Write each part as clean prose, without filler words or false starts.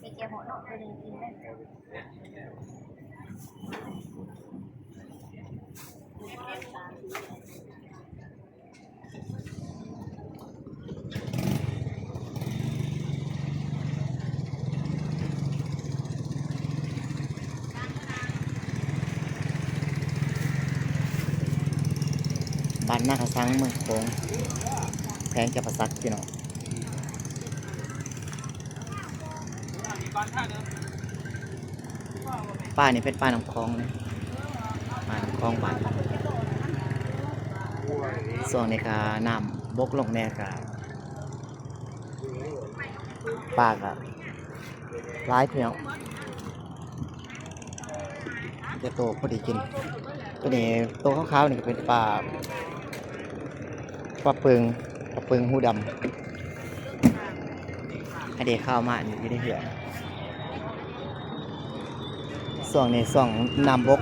ไปเกี่ยวหัวเนาะไปเลยกินได้บ้านนากระสังเมืองโขงแพงจะประสักพี่น้องป้านี่เป็นป้าน้ำคลองนะป้าน้ำคลองบ้านส่วนในกาน้ำบกลงแน่กาป้ากับร้ายพี่น้องจะโตพอดีกินตัวนี้โตขาวๆนี่ก็เป็นปลาเปิงหูดำให้เด็กข้าวมาอยู่ที่เหือส่วนนี้ส่วนน้ำบก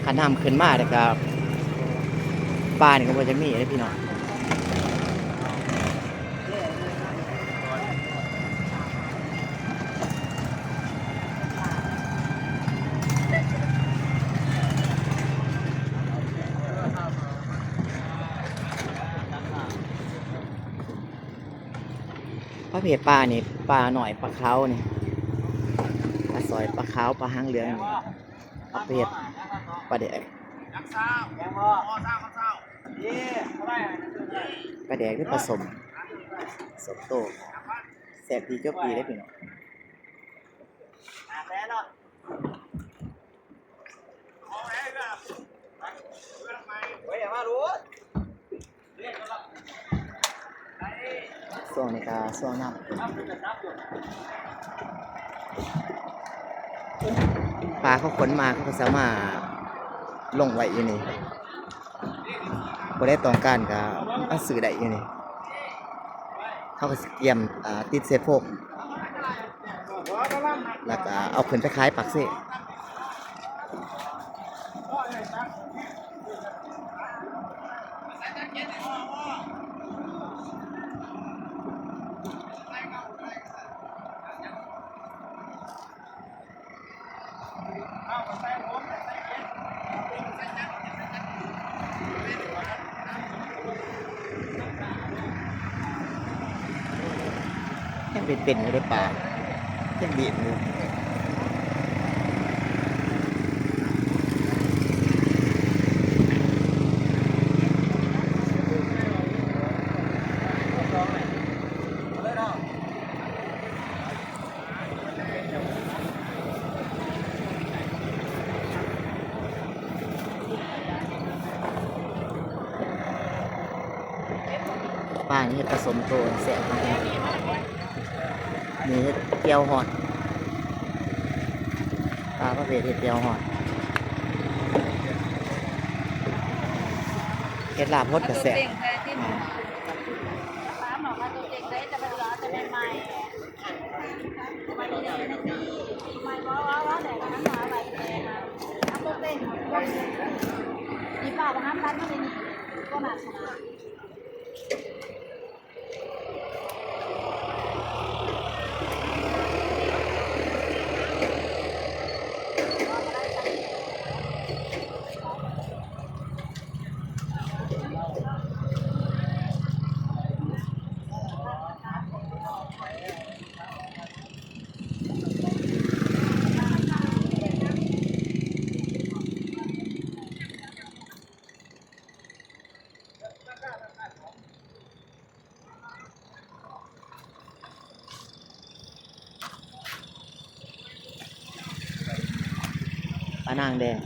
ขันน้ำขึ้นมาแต่ก็ปลานี่ก็บ่จะมีเลยพี่น้องประเภทปลานี่ปลาหน่อยปลาขาวนี่ปลาสอยปลาขาวปลาหางเหลืองนี่ประเภทปลาแดกปลาแดกที่ผสมโตแสบดีเจ้าปีได้พี่น้องส่วนนี้ก็ส่วนน้ำปลาเขาขนมาเขาก็สามารถลงไว้อยู่นี่บ่ได้ต้องการก็เอาซื้อได้อยู่นี่เขาก็สิเตรียมติดเศษพวกแล้วก็เอาขึ้นไปขายปากเซ่ยังเป็นอยู่ในป่ายังบีบอยู่ป่านี่เฮ็ดผสมโตแสบมากนี่เฮ็ดเจียวหอดปลาประเภทเฮ็ดเจียวหอดเฮ็ดลาบฮดกระแสบมีป่าบางน้ำร้านก็เลยก็มาชนะปลานางแดง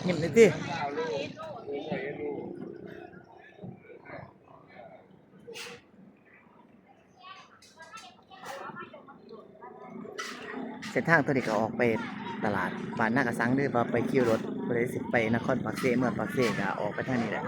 เงียบหน่อยสิเส้นทางตัวนี้ก็ออกไปตลาดบ้านนากระสังด้วยว่าไปคิวรถบริสิไปนครปักเสเมืองปักเสก็ออกไปทางนี้แหละ